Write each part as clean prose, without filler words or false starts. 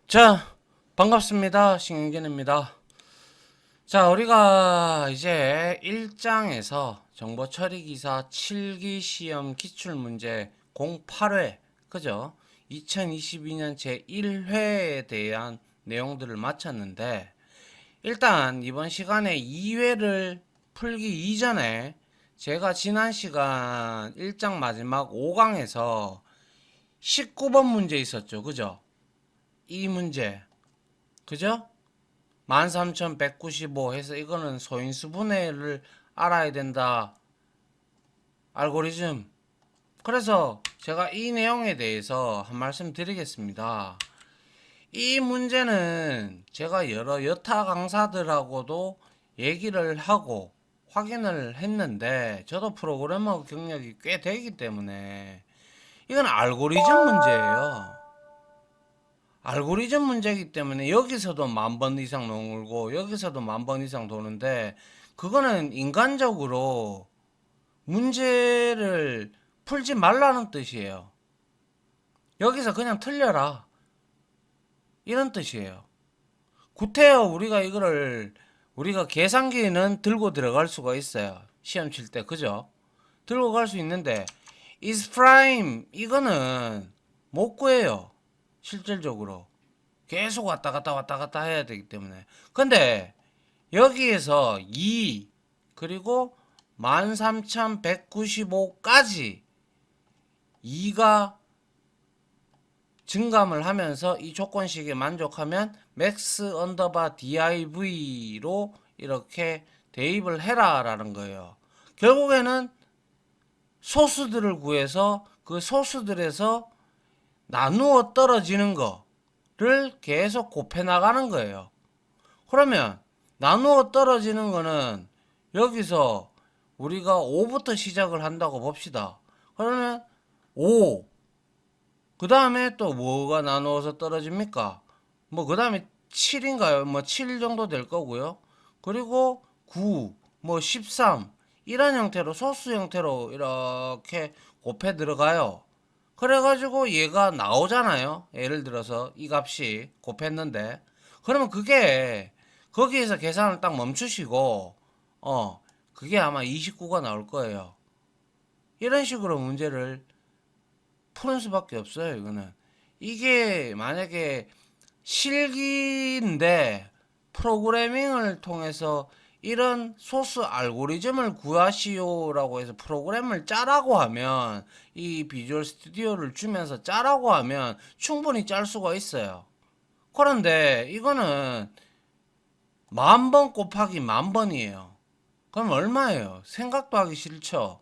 자, 반갑습니다. 신윤gen입니다. 자, 우리가 이제 1장에서 정보처리기사 7기 시험 기출문제 08회, 그죠? 2022년 제1회에 대한 내용들을 마쳤는데, 일단 이번 시간에 2회를 풀기 이전에 제가 지난 시간 1장 마지막 5강에서 19번 문제 있었죠, 그죠? 이 문제, 그죠? 13,195 해서 이거는 소인수 분해를 알아야 된다. 알고리즘. 그래서 제가 이 내용에 대해서 한 말씀 드리겠습니다. 이 문제는 제가 여러 여타 강사들하고도 얘기를 하고 확인을 했는데 저도 프로그래머 경력이 꽤 되기 때문에 이건 알고리즘 문제예요. 알고리즘 문제이기 때문에 여기서도 10,000번 이상 돌고 여기서도 10,000번 이상 도는데 그거는 인간적으로 문제를 풀지 말라는 뜻이에요. 여기서 그냥 틀려라 이런 뜻이에요. 구태여 우리가 이거를 우리가 계산기는 들고 들어갈 수가 있어요. 시험 칠 때, 그죠? 들고 갈 수 있는데 is prime 이거는 못 구해요. 실질적으로 계속 왔다 갔다 왔다 갔다 해야 되기 때문에. 근데 여기에서 2 그리고 13,195까지 2가 증감을 하면서 이 조건식에 만족하면 max 언더바 div로 이렇게 대입을 해라 라는 거예요. 결국에는 소수들을 구해서 그 소수들에서 나누어 떨어지는 거를 계속 곱해 나가는 거예요. 그러면 나누어 떨어지는 거는 여기서 우리가 5부터 시작을 한다고 봅시다. 그러면 5, 그 다음에 또 뭐가 나누어서 떨어집니까? 뭐 그 다음에 7인가요? 뭐 7 정도 될 거고요. 그리고 9, 뭐 13, 이런 형태로 소수 형태로 이렇게 곱해 들어가요. 그래가지고 얘가 나오잖아요. 예를 들어서 이 값이 곱했는데 그러면 그게 거기에서 계산을 딱 멈추시고 그게 아마 29가 나올 거예요. 이런 식으로 문제를 푸는 수밖에 없어요. 이거는 이게 만약에 실기인데 프로그래밍을 통해서 이런 소스 알고리즘을 구하시오라고 해서 프로그램을 짜라고 하면 이 비주얼 스튜디오를 주면서 짜라고 하면 충분히 짤 수가 있어요. 그런데 이거는 10,000번 곱하기 10,000번이에요. 그럼 얼마예요? 생각도 하기 싫죠.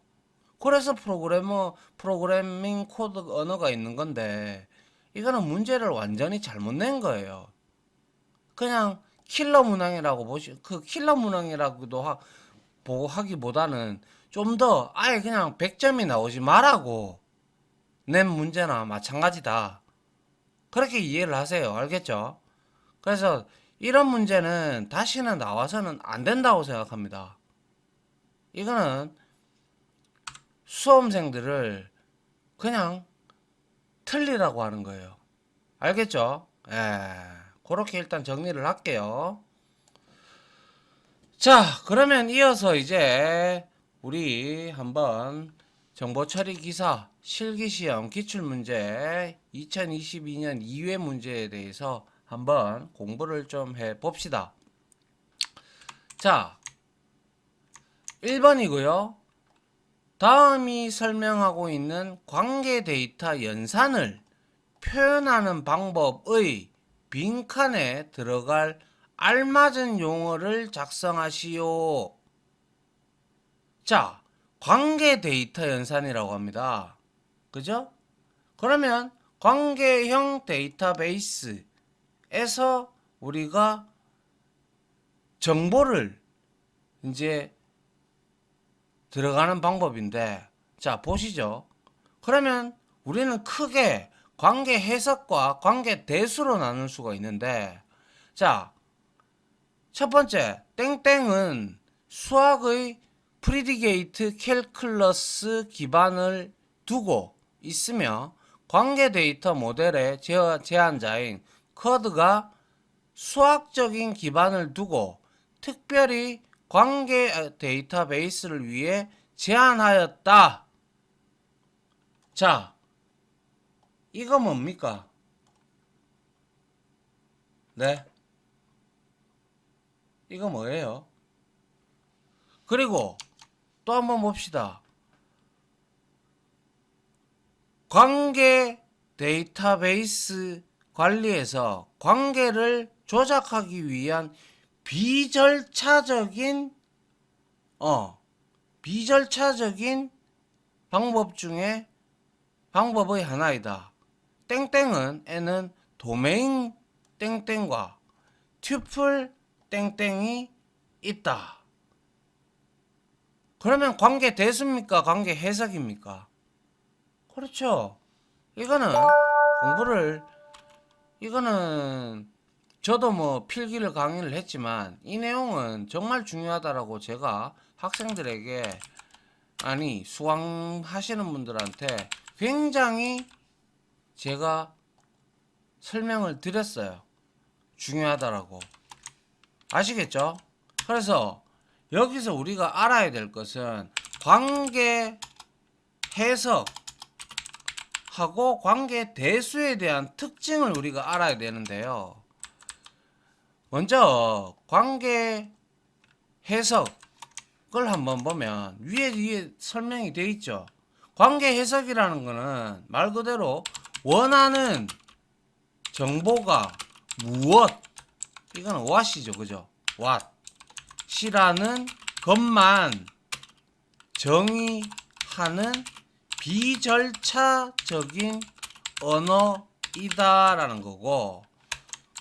그래서 프로그래밍 코드 언어가 있는 건데 이거는 문제를 완전히 잘못 낸 거예요. 그냥 킬러 문항이라고 그 킬러 문항이라고도 하기보다는 좀 더 아예 그냥 100점이 나오지 말라고 낸 문제나 마찬가지다. 그렇게 이해를 하세요. 알겠죠? 그래서 이런 문제는 다시는 나와서는 안 된다고 생각합니다. 이거는 수험생들을 그냥 틀리라고 하는 거예요. 알겠죠? 예. 그렇게 일단 정리를 할게요. 자, 그러면 이어서 이제 우리 한번 정보처리 기사 실기시험 기출문제 2022년 2회 문제에 대해서 한번 공부를 좀 해봅시다. 자, 1번이고요. 다음이 설명하고 있는 관계 데이터 연산을 표현하는 방법의 빈칸에 들어갈 알맞은 용어를 작성하시오. 자, 관계 데이터 연산이라고 합니다. 그죠? 그러면 관계형 데이터베이스에서 우리가 정보를 이제 들어가는 방법인데, 자, 보시죠. 그러면 우리는 크게 관계 해석과 관계 대수로 나눌 수가 있는데, 자, 첫 번째, 땡땡은 수학의 프리디게이트 캘클러스 기반을 두고 있으며 관계 데이터 모델의 제안자인 커드가 수학적인 기반을 두고 특별히 관계 데이터베이스를 위해 제안하였다. 자, 이거 뭡니까? 네, 이거 뭐예요? 그리고 또 한번 봅시다. 관계 데이터베이스 관리에서 관계를 조작하기 위한 비절차적인 방법 중에 방법의 하나이다. 땡땡은 에는 도메인 땡땡과 튜플 땡땡이 있다. 그러면 관계 대수입니까? 관계 해석입니까? 그렇죠. 이거는 저도 뭐 필기를 강의를 했지만 이 내용은 정말 중요하다라고 제가 학생들에게 아니 수강하시는 분들한테 굉장히 제가 설명을 드렸어요. 중요하다라고. 아시겠죠? 그래서 여기서 우리가 알아야 될 것은 관계 해석하고 관계 대수에 대한 특징을 우리가 알아야 되는데요. 먼저 관계 해석을 한번 보면 위에 설명이 되어 있죠. 관계 해석이라는 것은 말 그대로 원하는 정보가 무엇, 이거는 what이죠, 그죠? what이라는 것만 정의하는 비절차적인 언어이다라는 거고,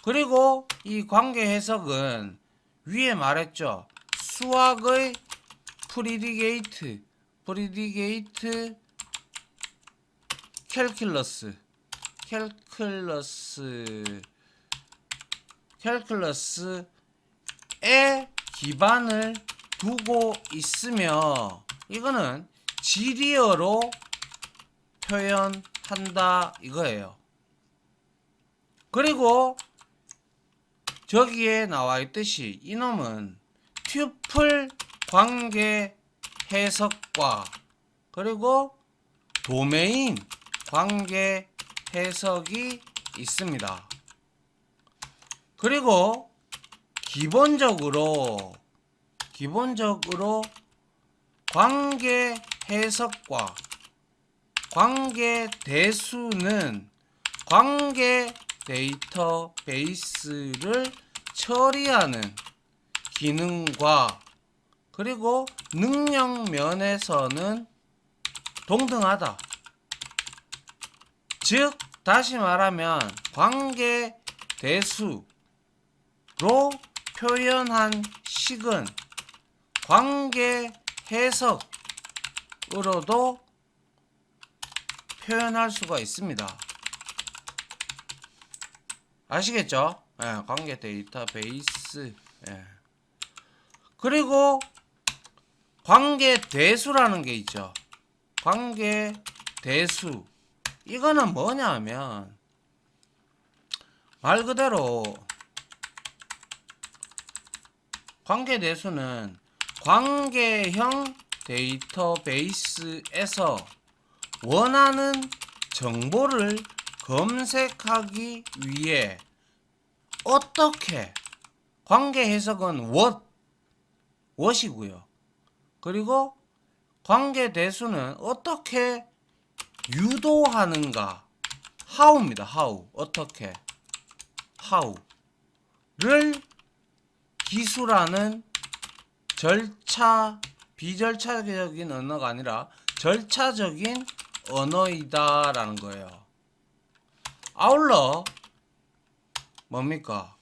그리고 이 관계 해석은 위에 말했죠. 수학의 프리디게이트 캘큘러스에 기반을 두고 있으며 이거는 지리어로 표현한다 이거예요. 그리고 저기에 나와 있듯이 이놈은 튜플 관계 해석과 그리고 도메인 관계 해석이 있습니다. 그리고 기본적으로 관계 해석과 관계 대수는 관계 데이터베이스를 처리하는 기능과 그리고 능력 면에서는 동등하다. 즉 다시 말하면 관계 대수로 표현한 식은 관계 해석으로도 표현할 수가 있습니다. 아시겠죠? 관계 데이터베이스. 그리고 관계 대수라는 게 있죠. 관계 대수. 이거는 뭐냐 하면 말 그대로 관계 대수는 관계형 데이터베이스에서 원하는 정보를 검색하기 위해 어떻게 관계 해석은 what이고요. 그리고 관계 대수는 어떻게 유도하는가 how입니다. 어떻게 how를 기술하는 비절차적인 언어가 아니라 절차적인 언어이다라는 거예요. 아울러 뭡니까?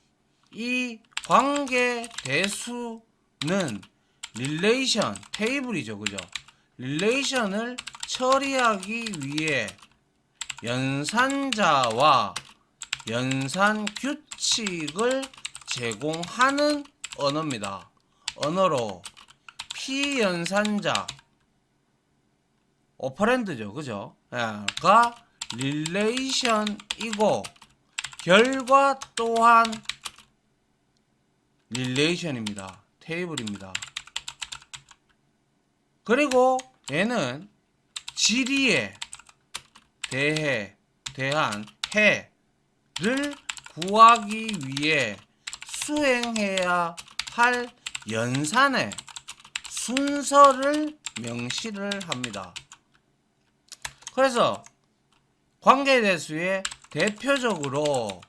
이 관계 대수는 릴레이션 테이블이죠, 그죠? 릴레이션을 처리하기 위해 연산자와 연산 규칙을 제공하는 언어입니다. 언어로 피연산자 오퍼랜드죠, 그죠? 가 릴레이션이고 결과 또한 릴레이션입니다. 테이블입니다. 그리고 얘는 지리에 대한 해를 구하기 위해 수행해야 할 연산의 순서를 명시를 합니다. 그래서 관계대수의 대표적으로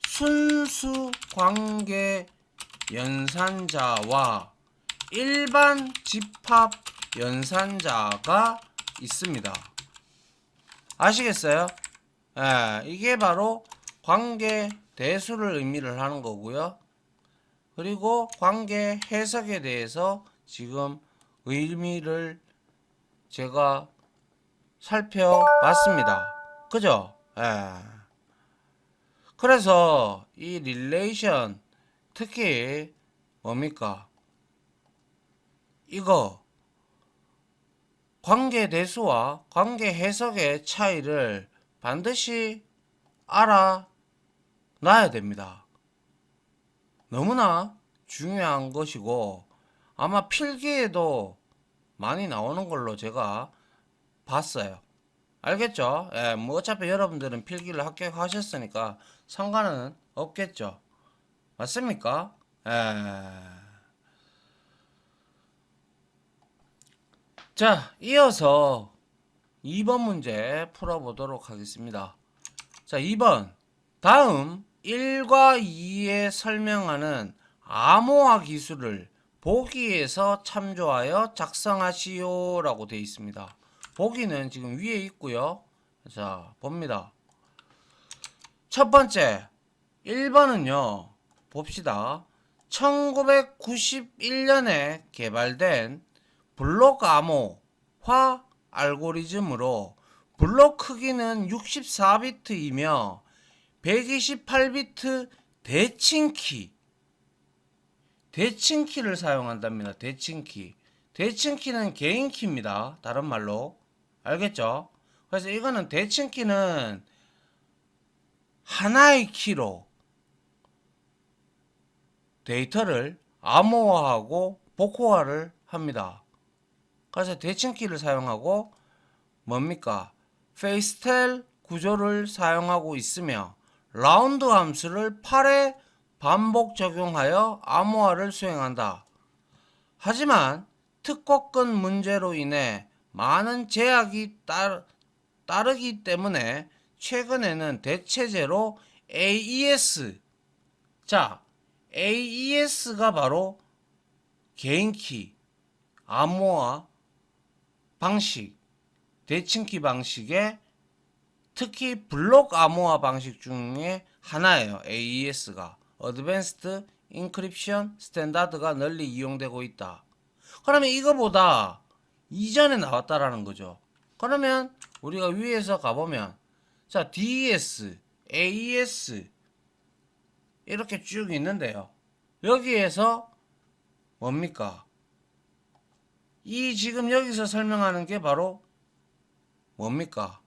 순수 관계 연산자와 일반 집합 연산자가 있습니다. 아시겠어요? 이게 바로 관계 대수를 의미를 하는 거고요. 그리고 관계 해석에 대해서 지금 의미를 제가 살펴봤습니다. 그죠? 그래서 이 릴레이션, 특히 뭡니까? 이거 관계 대수와 관계 해석의 차이를 반드시 알아놔야 됩니다. 너무나 중요한 것이고 아마 필기에도 많이 나오는 걸로 제가 봤어요. 알겠죠? 뭐 어차피 여러분들은 필기를 합격하셨으니까 상관은 없겠죠. 맞습니까? 자, 이어서 2번 문제 풀어보도록 하겠습니다. 자, 2번. 다음 1과 2에 설명하는 암호화 기술을 보기에서 참조하여 작성하시오 라고 되어 있습니다. 보기는 지금 위에 있고요. 자, 봅니다. 첫 번째 1번은요. 봅시다. 1991년에 개발된 블록 암호화 알고리즘으로 블록 크기는 64비트이며 128비트 대칭키를 사용한답니다. 대칭키는 개인키입니다. 다른 말로. 알겠죠? 그래서 이거는 대칭키는 하나의 키로 데이터를 암호화하고 복호화를 합니다. 그래서 대칭키를 사용하고 뭡니까? 페이스텔 구조를 사용하고 있으며 라운드 함수를 8회 반복 적용하여 암호화를 수행한다. 하지만 특허권 문제로 인해 많은 제약이 따르기 때문에 최근에는 대체제로 AES, 자, AES가 바로 개인키 암호화 방식, 대칭키 방식의 특히 블록 암호화 방식 중에 하나예요. AES가 Advanced Encryption Standard가 널리 이용되고 있다. 그러면 이거보다 이전에 나왔다라는 거죠. 그러면 우리가 위에서 가보면 자, DES, AES 이렇게 쭉 있는데요. 여기에서 뭡니까? 이 지금 여기서 설명하는 게 바로 뭡니까?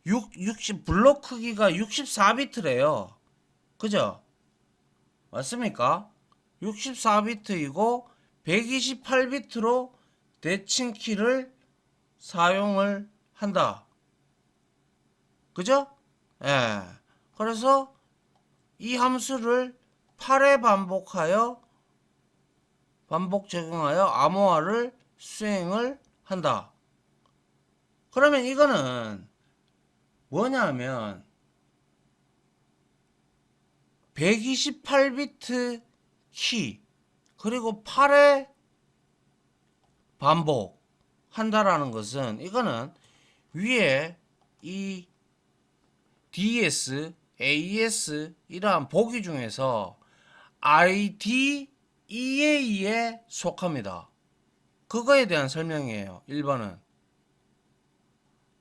60 블록 크기가 64비트래요. 그죠? 맞습니까? 64비트이고 128비트로 대칭키를 사용을 한다. 그죠? 그래서 이 함수를 8회 반복 적용하여 암호화를 수행을 한다. 그러면 이거는 뭐냐면 128비트 키 그리고 8회 반복 한다라는 것은 이거는 위에 이 DS, AES 이러한 보기 중에서 IDEA에 속합니다. 그거에 대한 설명이에요. 1번은.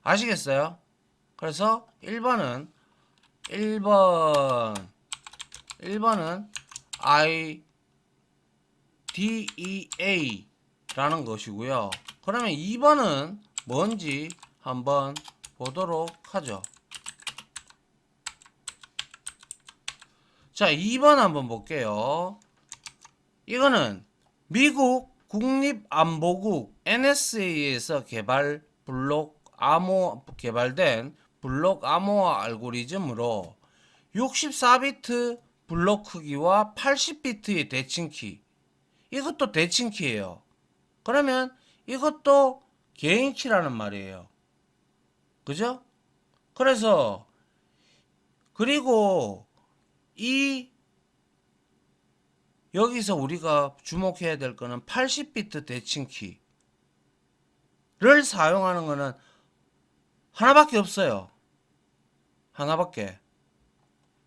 아시겠어요? 그래서 1번은 IDEA라는 것이고요. 그러면 2번은 뭔지 한번 보도록 하죠. 자, 2번 한번 볼게요. 이거는 미국 국립안보국 NSA에서 개발된 블록 암호화 알고리즘으로 64비트 블록 크기와 80비트의 대칭키. 이것도 대칭키예요. 그러면 이것도 개인키라는 말이에요. 그죠? 그래서 그리고 여기서 우리가 주목해야 될 거는 80비트 대칭키를 사용하는 거는 하나밖에 없어요. 하나밖에.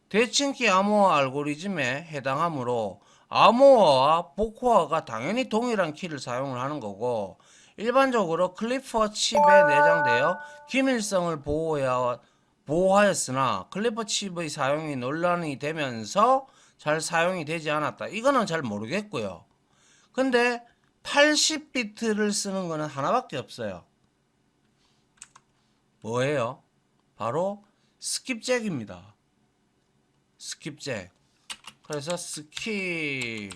대칭키 암호화 알고리즘에 해당하므로 암호화와 복호화가 당연히 동일한 키를 사용을 하는 거고, 일반적으로 클리퍼 칩에 내장되어 기밀성을 보호하였으나 클리퍼 칩의 사용이 논란이 되면서 잘 사용이 되지 않았다. 이거는 잘 모르겠고요. 근데 80비트를 쓰는 거는 하나밖에 없어요. 뭐예요? 바로 스킵잭입니다. 스킵잭. 그래서 스킵잭.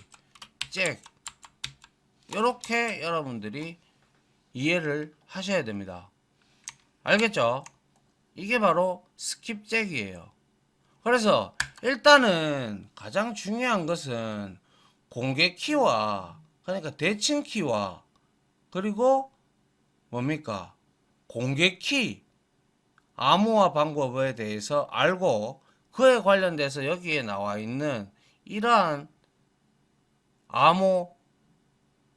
이렇게 여러분들이 이해를 하셔야 됩니다. 알겠죠? 이게 바로 스킵잭이에요. 그래서 일단은 가장 중요한 것은 공개 키와, 그러니까 대칭 키와, 그리고 뭡니까? 공개 키 암호화 방법에 대해서 알고, 그에 관련돼서 여기에 나와 있는 이러한 암호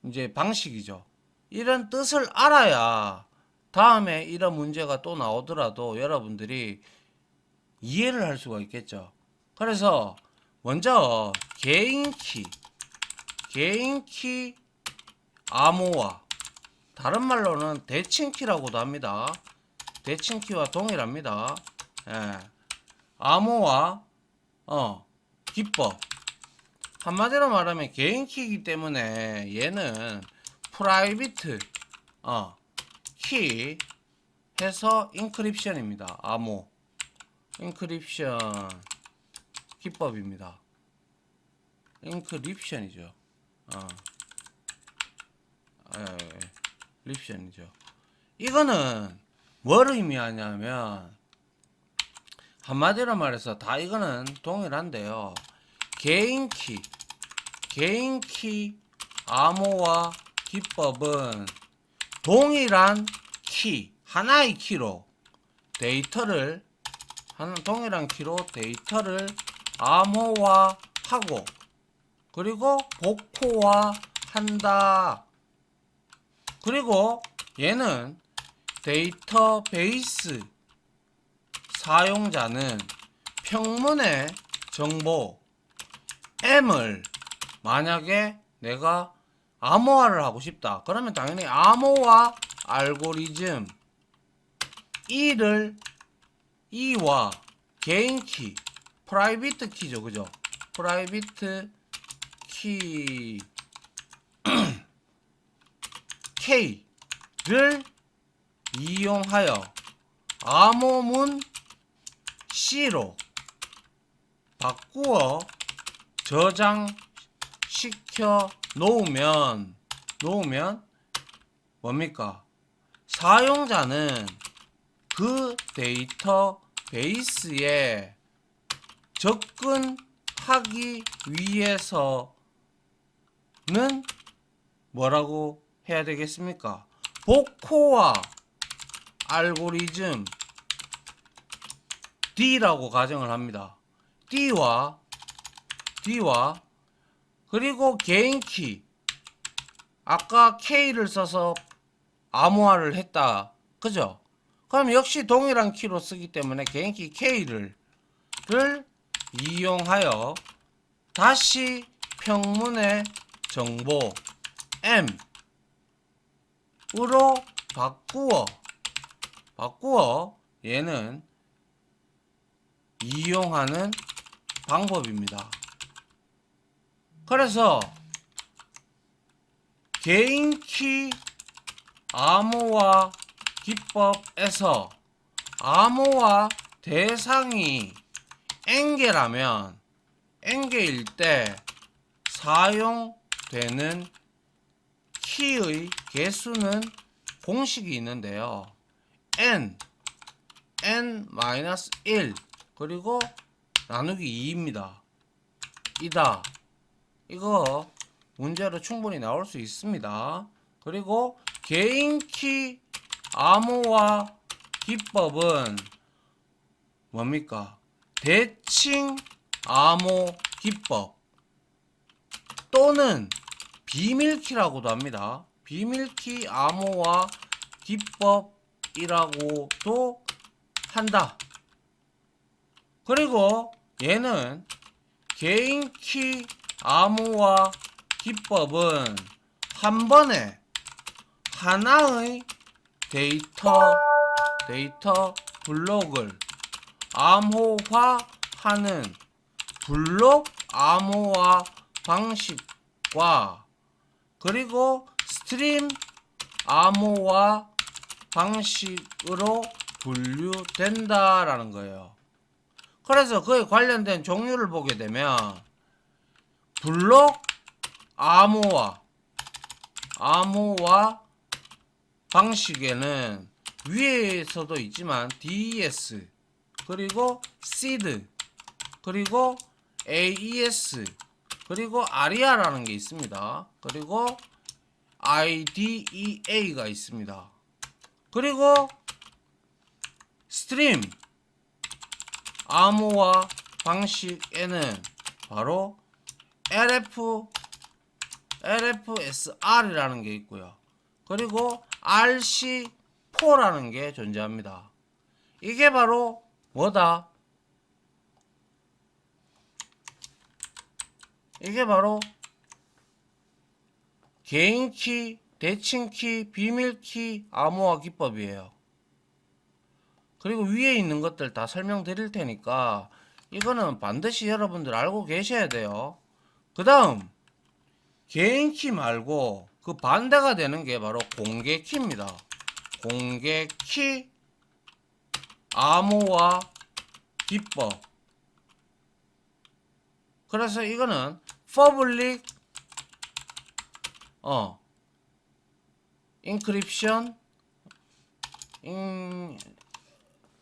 이제 방식이죠. 이런 뜻을 알아야 다음에 이런 문제가 또 나오더라도 여러분들이 이해를 할 수가 있겠죠. 그래서 먼저 개인키 암호화, 다른 말로는 대칭키라고도 합니다. 대칭키와 동일합니다. 예. 암호화 기법, 한마디로 말하면 개인키이기 때문에 얘는 프라이빗 키 해서 인크립션입니다. 암호 인크립션 기법입니다. 인크립션이죠. 립션이죠. 이거는 뭘 의미하냐면, 한마디로 말해서 다 이거는 동일한데요. 개인키 암호화 기법은 동일한 키, 하나의 키로 동일한 키로 데이터를 암호화하고 그리고 복호화한다. 그리고 얘는 데이터베이스 사용자는 평문의 정보 M을 만약에 내가 암호화를 하고 싶다. 그러면 당연히 암호화 알고리즘 E와 개인키, 프라이빗 키죠. 그죠? 프라이빗 키 K를 이용하여 암호문 C로 바꾸어 저장시켜 놓으면 뭡니까? 사용자는 그 데이터베이스에 접근하기 위해서는 뭐라고 해야 되겠습니까? 복호화 알고리즘 D라고 가정을 합니다. D와 그리고 개인키, 아까 K를 써서 암호화를 했다. 그죠? 그럼 역시 동일한 키로 쓰기 때문에 개인키 K를 이용하여 다시 평문의 정보 M으로 바꾸어 얘는 이용하는 방법입니다. 그래서 개인키 암호화 기법에서 암호화 대상이 n개라면 n개일 때 사용되는 키의 개수는 공식이 있는데요. n-1 그리고 나누기 2입니다. 이다. 이거 문제로 충분히 나올 수 있습니다. 그리고 개인키 암호화 기법은 뭡니까? 대칭 암호 기법 또는 비밀키라고도 합니다. 비밀키 암호화 기법이라고도 한다. 그리고 얘는 개인키 암호화 기법은 한 번에 하나의 데이터 블록을 암호화하는 블록 암호화 방식과 그리고 스트림 암호화 방식으로 분류된다라는 거예요. 그래서 그에 관련된 종류를 보게 되면 블록 암호화 방식에는 위에서도 있지만 DES 그리고 SID 그리고 AES 그리고 ARIA라는 게 있습니다. 그리고 IDEA가 있습니다. 그리고 스트림 암호화 방식에는 바로 LFSR이라는 게 있고요. 그리고 RC4라는 게 존재합니다. 이게 바로 뭐다? 이게 바로 개인키, 대칭키, 비밀키 암호화 기법이에요. 그리고 위에 있는 것들 다 설명드릴 테니까 이거는 반드시 여러분들 알고 계셔야 돼요. 그 다음 개인키 말고 그 반대가 되는 게 바로 공개키입니다. 공개키 암호화 기법. 그래서 이거는 public encryption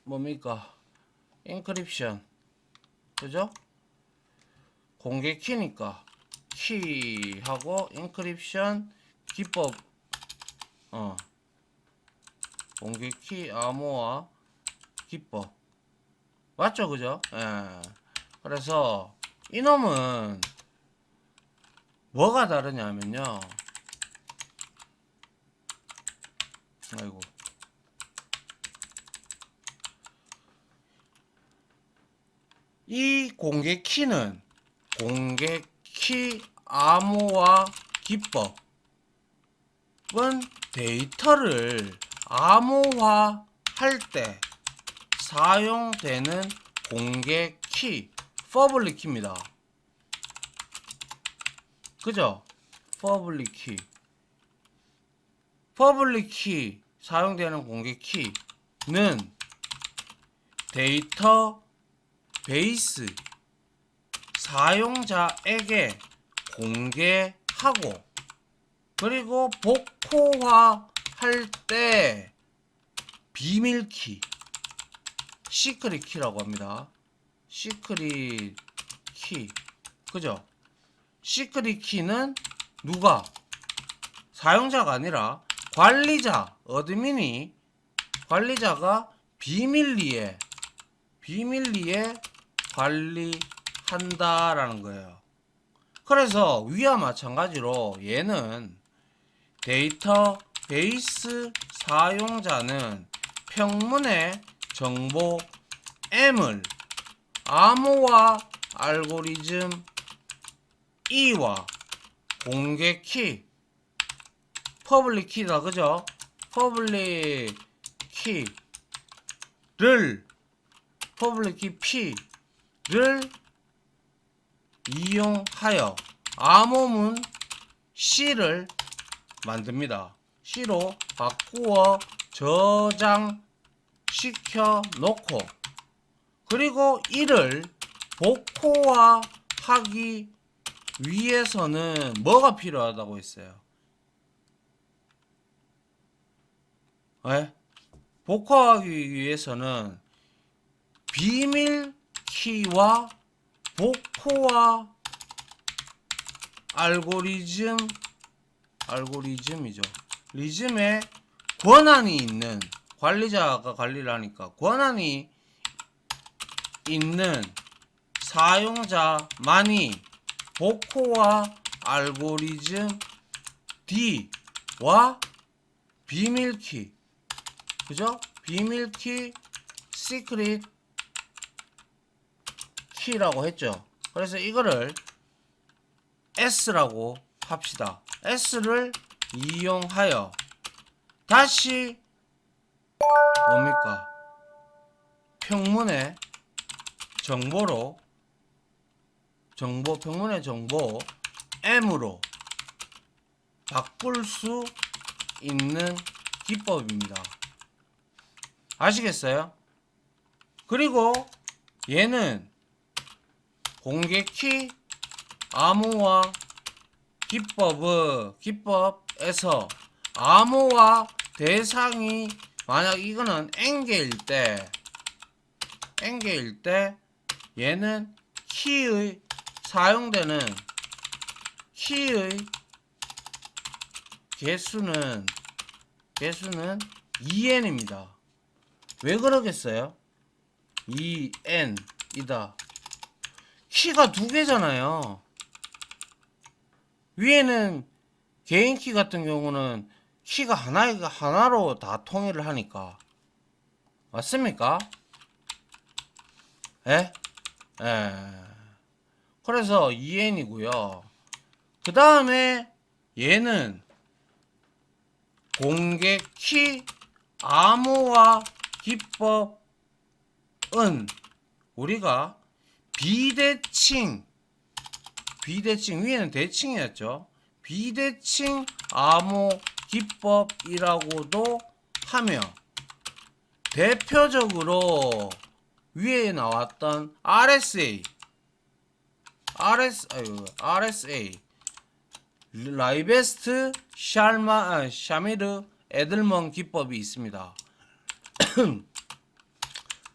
뭡니까? encryption 그죠? 공개 키니까 키하고 encryption 기법 공개 키 암호화 기법 맞죠? 그죠? 예. 그래서 이놈은 뭐가 다르냐면요. 아이고. 이 공개 키는 공개 키 암호화 기법은 데이터를 암호화할 때 사용되는 공개 키 퍼블릭 키입니다. 그죠? 퍼블릭 키 사용되는 공개 키는 데이터 베이스 사용자에게 공개하고 그리고 복호화할 때 비밀키 시크릿 키라고 합니다. 시크릿 키 그죠? 시크릿 키는 누가? 사용자가 아니라 관리자 어드민이 관리자가 비밀리에 관리한다라는 거예요. 그래서 위와 마찬가지로 얘는 데이터베이스 사용자는 평문의 정보 M을 암호화 알고리즘 E와 공개 키 퍼블릭 키다 그죠? 퍼블릭 키를 퍼블릭 키 P를 이용하여 암호문 C를 만듭니다. C로 바꾸어 저장 시켜 놓고, 그리고 이를 복호화하기 위해서는 뭐가 필요하다고 했어요? 네? 복호하기 위해서는 비밀 키와 복호화 알고리즘이죠. 리즘에 권한이 있는, 관리자가 관리를 하니까 권한이 있는 사용자만이 복호화 알고리즘 D와 비밀키, 그죠? 비밀키 시크릿 키라고 했죠. 그래서 이거를 S라고 합시다. S를 이용하여 다시 뭡니까? 평문의 정보로, 평문의 정보 M으로 바꿀 수 있는 기법입니다. 아시겠어요? 그리고 얘는 공개키 암호화 기법에서 암호화 대상이 만약 이거는 N개일 때 얘는 키의 사용되는 키의 개수는 2n입니다. 왜 그러겠어요? 2n이다. 키가 두 개잖아요. 위에는 개인 키 같은 경우는 키가 하나로 다 통일을 하니까. 맞습니까? 예? 예. 그래서 2n이고요. 그 다음에 얘는 공개 키 암호화 기법은 우리가 비대칭 위에는 대칭이었죠. 비대칭 암호 기법이라고도 하며, 대표적으로 위에 나왔던 RSA 라이베스트 샤미르 에들먼 기법이 있습니다.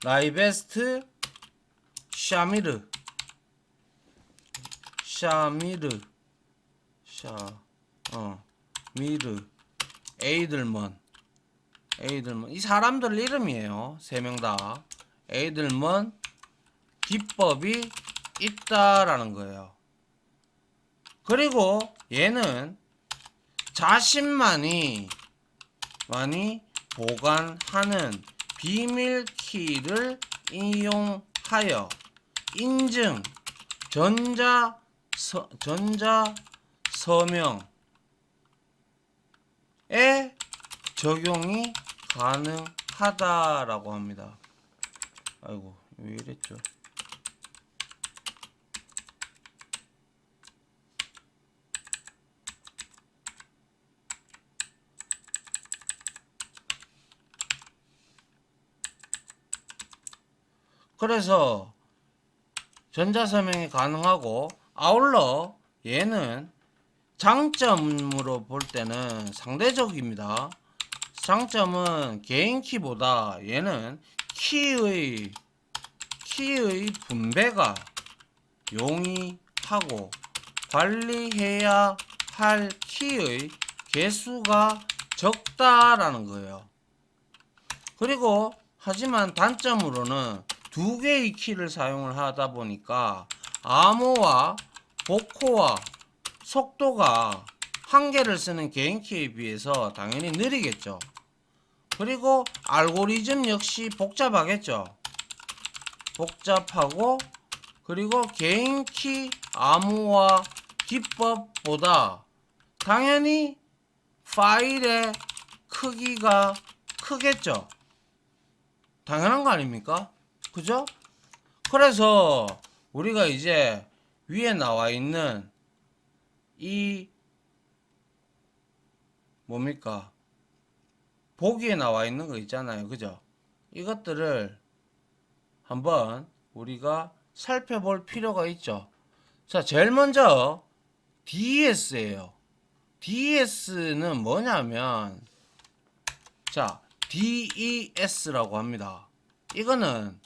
라이베스트 샤미르 에이들먼 이 사람들 이름이에요. 세 명 다 에이들먼 기법이 있다라는 거예요. 그리고 얘는 자신만이 보관하는 비밀키를 이용하여 인증 전자 서명에 적용이 가능하다라고 합니다. 아이고, 왜 이랬죠? 그래서 전자서명이 가능하고, 아울러 얘는 장점으로 볼 때는 상대적입니다. 장점은 개인 키보다 얘는 키의 분배가 용이하고 관리해야 할 키의 개수가 적다라는 거예요. 그리고 하지만 단점으로는 두 개의 키를 사용을 하다 보니까 암호화, 복호화 속도가 한 개를 쓰는 개인 키에 비해서 당연히 느리겠죠. 그리고 알고리즘 역시 복잡하겠죠. 복잡하고, 그리고 개인 키 암호화 기법보다 당연히 파일의 크기가 크겠죠. 당연한 거 아닙니까? 그죠? 그래서 우리가 이제 위에 나와 있는 이 뭡니까? 보기에 나와 있는 거 있잖아요. 그죠? 이것들을 한번 우리가 살펴볼 필요가 있죠. 자, 제일 먼저 DES예요. DES는 뭐냐면, 자, DES라고 합니다. 이거는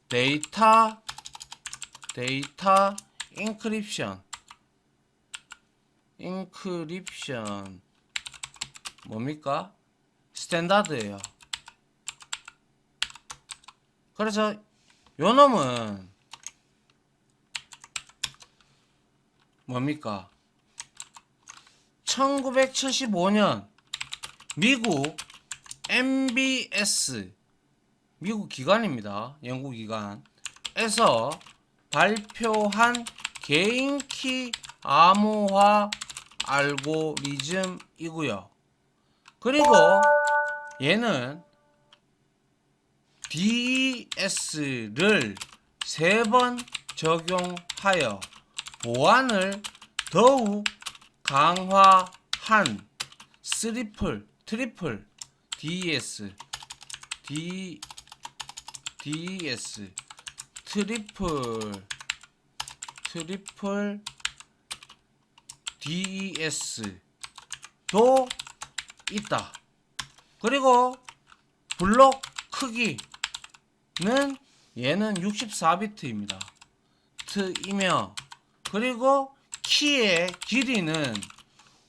데이터 인크립션 뭡니까? 스탠다드예요. 그래서 요 놈은 뭡니까? 1975년 미국 MBS, 미국 기관입니다. 연구기관에서 발표한 개인키 암호화 알고리즘이고요. 그리고 얘는 DES를 3번 적용하여 보안을 더욱 강화한 트리플 DES 트리플 DES도 있다. 그리고 블록 크기는 얘는 64비트입니다. 이며 그리고 키의 길이는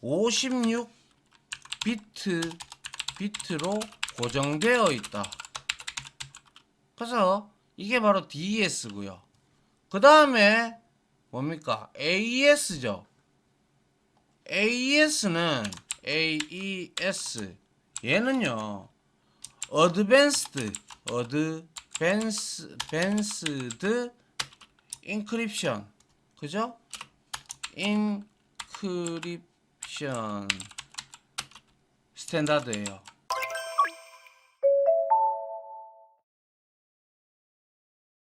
56비트로 고정되어 있다. 그래서 이게 바로 DES고요. 그 다음에 뭡니까? AES죠. AES 얘는요 Advanced Encryption, 그죠? Encryption 스탠다드예요.